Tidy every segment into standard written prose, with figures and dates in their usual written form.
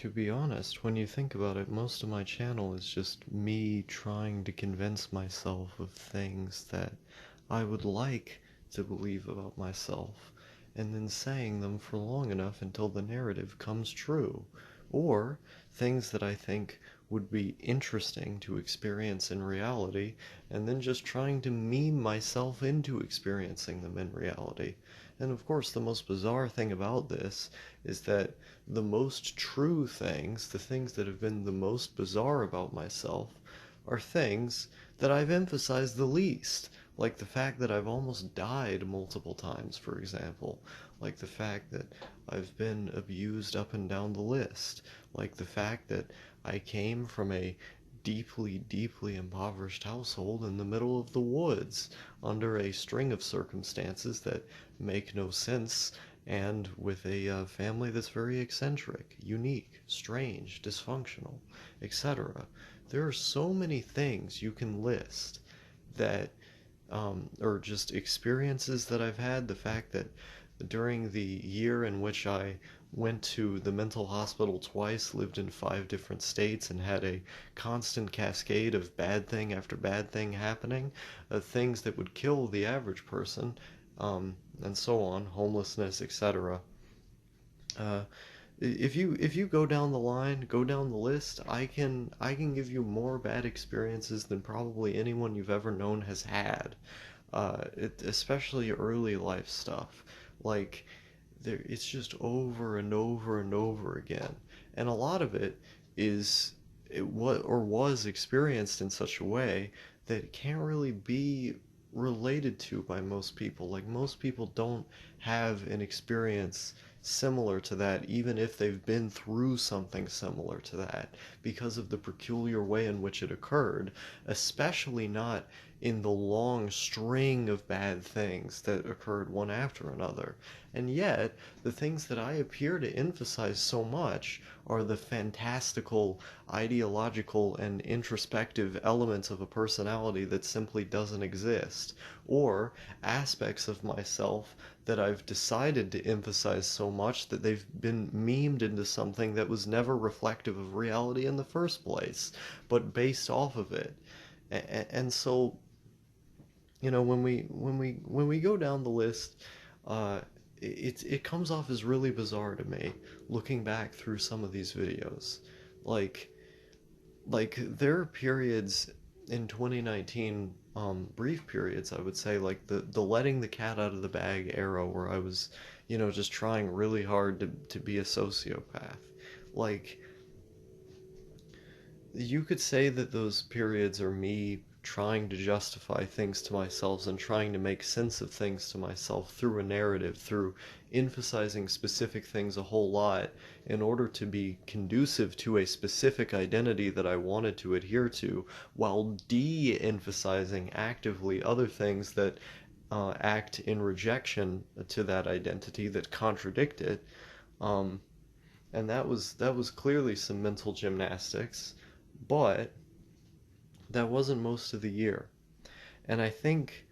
To be honest, when you think about it, most of my channel is just me trying to convince myself of things that I would like to believe about myself, and then saying them for long enough until the narrative comes true, or things that I think would be interesting to experience in reality, and then just trying to meme myself into experiencing them in reality. And of course, the most bizarre thing about this is that the most true things, the things that have been the most bizarre about myself, are things that I've emphasized the least. Like the fact that I've almost died multiple times, for example. Like the fact that I've been abused up and down the list. Like the fact that I came from a deeply, deeply impoverished household in the middle of the woods under a string of circumstances that make no sense, and with a family that's very eccentric, unique, strange, dysfunctional, etc. There are so many things you can list that, or just experiences that I've had. The fact that during the year in which I went to the mental hospital twice, lived in 5 different states, and had a constant cascade of bad thing after bad thing happening, things that would kill the average person, and so on, homelessness, etc. Uh, if you go down the line, go down the list, I can give you more bad experiences than probably anyone you've ever known has had. Especially early life stuff. Like it's just over and over and over again, and a lot of it is it what or was experienced in such a way that it can't really be related to by most people. Like most people don't have an experience similar to that, even if they've been through something similar to that, because of the peculiar way in which it occurred, especially not in the long string of bad things that occurred one after another. And yet, the things that I appear to emphasize so much are the fantastical, ideological, and introspective elements of a personality that simply doesn't exist, or aspects of myself that I've decided to emphasize so much that they've been memed into something that was never reflective of reality in the first place, but based off of it. And so, when we go down the list, uh, it comes off as really bizarre to me looking back through some of these videos. Like there are periods in 2019, brief periods, I would say, like the letting the cat out of the bag era, where I was, just trying really hard to be a sociopath. Like, you could say that those periods are me trying to justify things to myself and trying to make sense of things to myself through a narrative, through emphasizing specific things a whole lot in order to be conducive to a specific identity that I wanted to adhere to, while de emphasizing actively other things that act in rejection to that identity, that contradict it. Um, and that was clearly some mental gymnastics, but that wasn't most of the year. And I think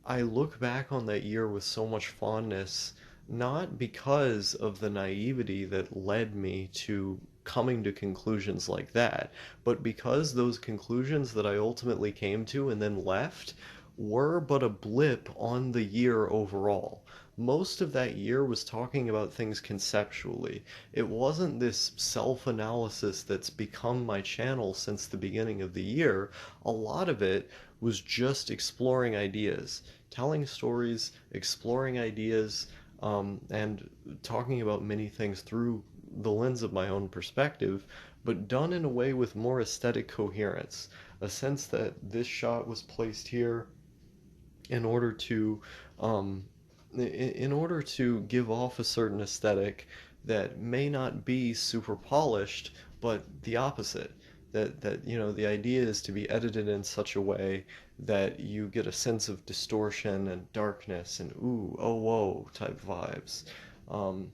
I look back on that year with so much fondness, not because of the naivety that led me to coming to conclusions like that, but because those conclusions that I ultimately came to and then left were but a blip on the year overall. Most of that year was talking about things conceptually. It wasn't this self analysis that's become my channel since the beginning of the year. A lot of it was just exploring ideas, telling stories, exploring ideas, and talking about many things through the lens of my own perspective, but done in a way with more aesthetic coherence. A sense that this shot was placed here in order to um, in order to give off a certain aesthetic that may not be super polished, but the opposite. That the idea is to be edited in such a way that you get a sense of distortion and darkness and ooh, oh, whoa type vibes. Um,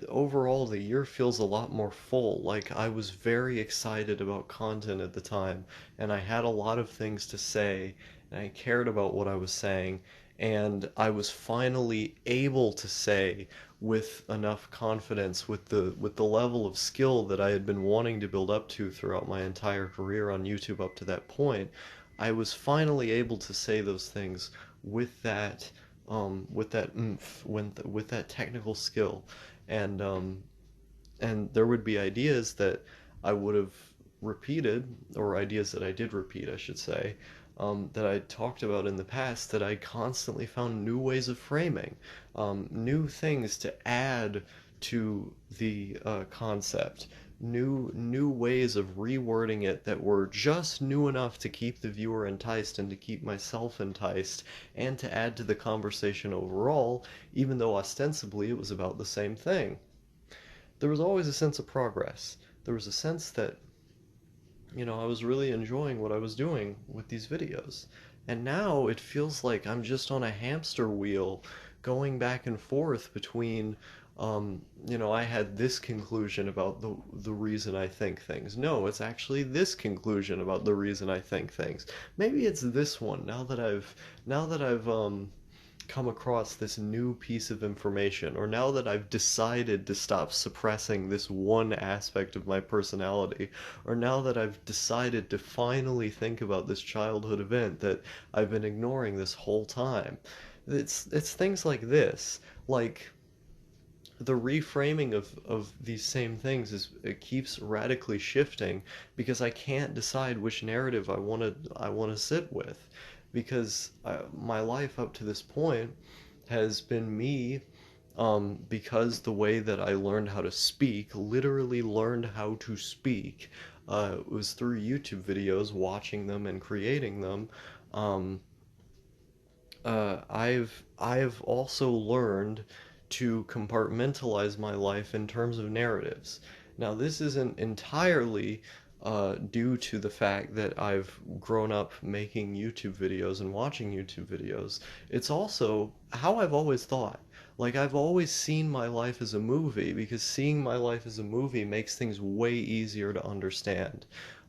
Overall, the year feels a lot more full. Like I was very excited about content at the time, and I had a lot of things to say, and I cared about what I was saying, and I was finally able to say with enough confidence, with the level of skill that I had been wanting to build up to throughout my entire career on YouTube up to that point, I was finally able to say those things with that oomph, with that technical skill, and there would be ideas that I would have repeated, or ideas that I did repeat, I should say, that I talked about in the past that I constantly found new ways of framing, new things to add to the concept, new ways of rewording it that were just new enough to keep the viewer enticed and to keep myself enticed and to add to the conversation overall, even though ostensibly it was about the same thing. There was always a sense of progress. There was a sense that, I was really enjoying what I was doing with these videos. And now it feels like I'm just on a hamster wheel going back and forth between, I had this conclusion about the reason I think things. No, it's actually this conclusion about the reason I think things. Maybe it's this one now that I've come across this new piece of information, or now that I've decided to stop suppressing this one aspect of my personality, or now that I've decided to finally think about this childhood event that I've been ignoring this whole time. It's things like this, like the reframing of these same things it keeps radically shifting because I can't decide which narrative I want to sit with, because my life up to this point has been me, because the way that I learned how to speak, literally learned how to speak, was through YouTube videos, watching them and creating them. Um, I've also learned to compartmentalize my life in terms of narratives. Now, this isn't entirely due to the fact that I've grown up making YouTube videos and watching YouTube videos. It's also how I've always thought. Like, I've always seen my life as a movie because seeing my life as a movie makes things way easier to understand.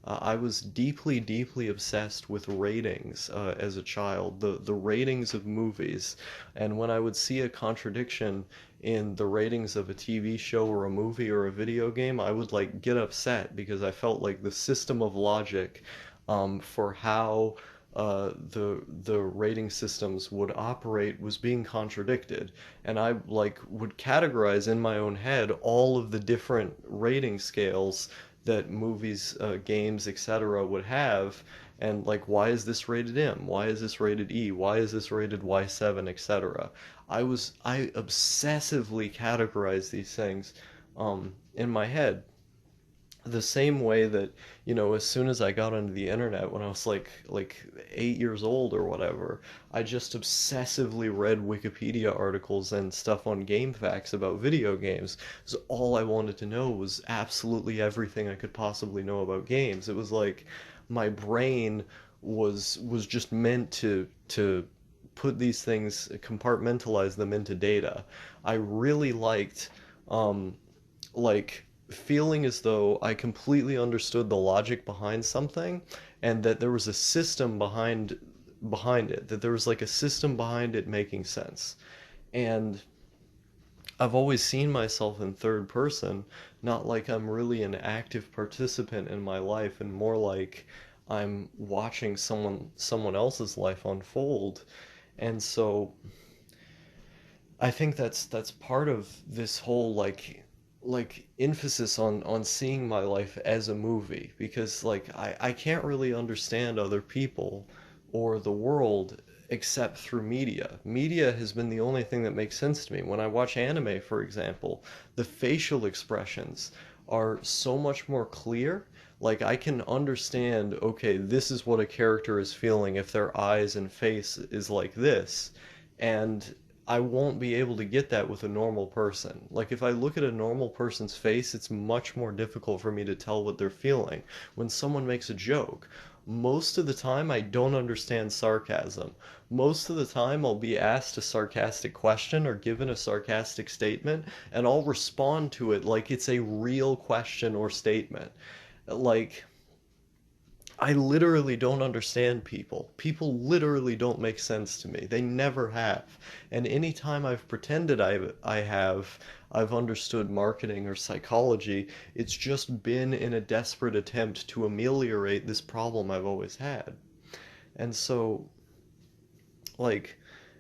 I was deeply, deeply obsessed with ratings as a child, the ratings of movies. And when I would see a contradiction in the ratings of a TV show or a movie or a video game, I would like get upset because I felt like the system of logic for how the rating systems would operate was being contradicted, and I like would categorize in my own head all of the different rating scales that movies, games, etc. would have, and like, why is this rated M? Why is this rated E? Why is this rated Y7, etc. I obsessively categorized these things in my head, the same way that, as soon as I got onto the internet when I was like 8 years old or whatever, I just obsessively read Wikipedia articles and stuff on game facts about video games. So all I wanted to know was absolutely everything I could possibly know about games. It was like my brain was just meant to put these things, compartmentalize them into data. I really liked like feeling as though I completely understood the logic behind something, and that there was a system behind it, that there was like a system behind it making sense. And I've always seen myself in third person, not like I'm really an active participant in my life, and more like I'm watching someone else's life unfold. And so I think that's part of this whole like emphasis on seeing my life as a movie, because like I can't really understand other people or the world except through media. Media has been the only thing that makes sense to me. When I watch anime, for example, the facial expressions are so much more clear. Like, I can understand, okay, this is what a character is feeling if their eyes and face is like this. And I won't be able to get that with a normal person. Like, if I look at a normal person's face, it's much more difficult for me to tell what they're feeling. When someone makes a joke, most of the time I don't understand sarcasm. Most of the time I'll be asked a sarcastic question or given a sarcastic statement, and I'll respond to it like it's a real question or statement. Like, I literally don't understand people. People literally don't make sense to me. They never have. And anytime I've pretended I have, I've understood marketing or psychology, it's just been in a desperate attempt to ameliorate this problem I've always had. And so, like,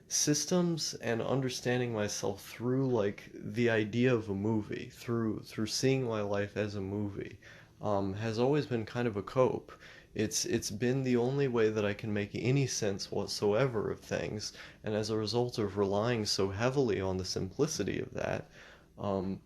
systems and understanding myself through like the idea of a movie, through seeing my life as a movie, has always been kind of a cope. It's been the only way that I can make any sense whatsoever of things, and as a result of relying so heavily on the simplicity of that, um,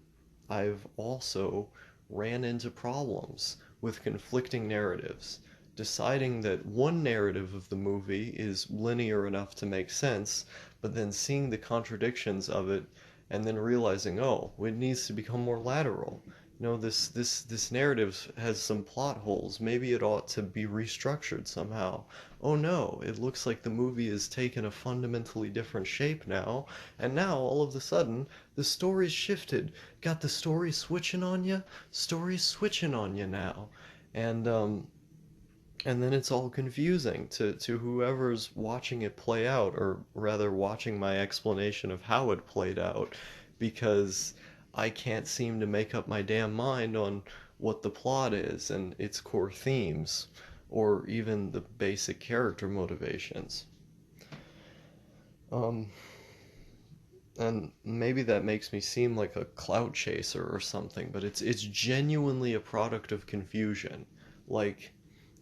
I've also ran into problems with conflicting narratives. Deciding that one narrative of the movie is linear enough to make sense, but then seeing the contradictions of it and then realizing, oh, it needs to become more lateral. This narrative has some plot holes. Maybe it ought to be restructured somehow. Oh no, it looks like the movie has taken a fundamentally different shape now, and now all of a sudden the story's shifted. Got the story switching on you? Story's switching on you now. And and then it's all confusing to whoever's watching it play out, or rather watching my explanation of how it played out, because I can't seem to make up my damn mind on what the plot is and its core themes, or even the basic character motivations. Um, and maybe that makes me seem like a clout chaser or something, but it's genuinely a product of confusion. Like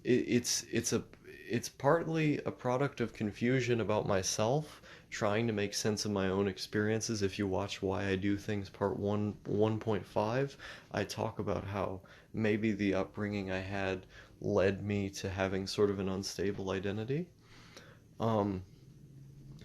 it's it's partly a product of confusion about myself, trying to make sense of my own experiences. If you watch Why I Do Things Part 1 1.5, I talk about how maybe the upbringing I had led me to having sort of an unstable identity. Um,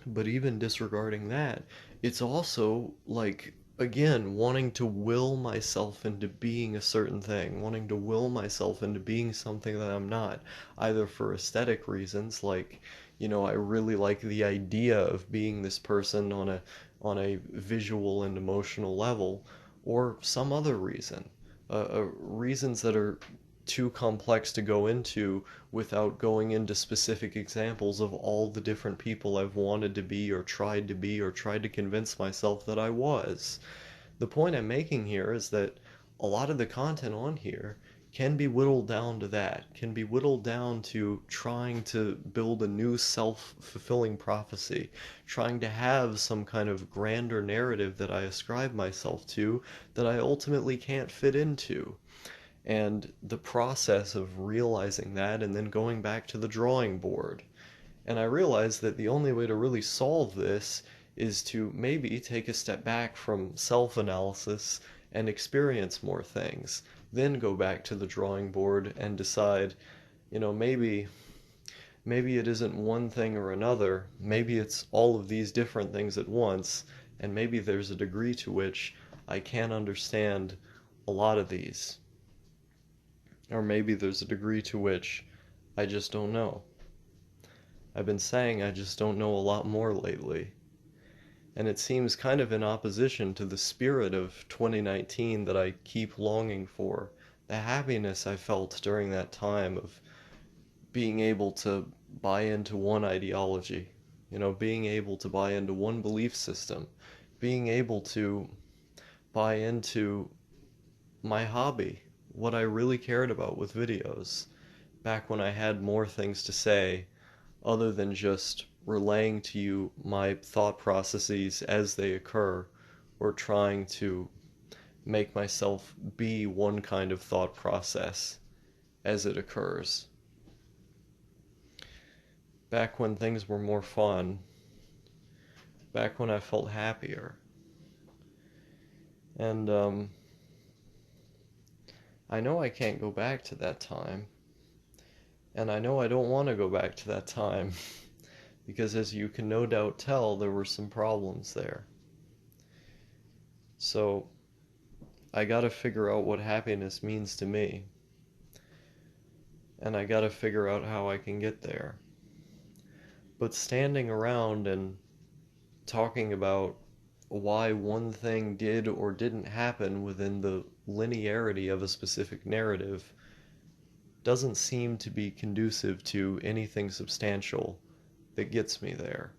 but even disregarding that, it's also like, again, wanting to will myself into being a certain thing, wanting to will myself into being something that I'm not, either for aesthetic reasons, like, I really like the idea of being this person on a visual and emotional level, or some other reason. Reasons that are too complex to go into without going into specific examples of all the different people I've wanted to be or tried to convince myself that I was. The point I'm making here is that a lot of the content on here can be whittled down to that, can be whittled down to trying to build a new self fulfilling prophecy, trying to have some kind of grander narrative that I ascribe myself to that I ultimately can't fit into. And the process of realizing that and then going back to the drawing board. And I realized that the only way to really solve this is to maybe take a step back from self analysis and experience more things. Then go back to the drawing board and decide, maybe it isn't one thing or another. Maybe it's all of these different things at once. And maybe there's a degree to which I can't understand a lot of these. Or maybe there's a degree to which I just don't know. I've been saying I just don't know a lot more lately. And it seems kind of in opposition to the spirit of 2019 that I keep longing for. The happiness I felt during that time of being able to buy into one ideology, being able to buy into one belief system, being able to buy into my hobby, what I really cared about with videos, back when I had more things to say other than just relaying to you my thought processes as they occur, or trying to make myself be one kind of thought process as it occurs. Back when things were more fun, back when I felt happier. And I know I can't go back to that time. And I know I don't want to go back to that time. Because as you can no doubt tell, there were some problems there. So I gotta figure out what happiness means to me. And I gotta figure out how I can get there. But standing around and talking about why one thing did or didn't happen within the linearity of a specific narrative doesn't seem to be conducive to anything substantial that gets me there.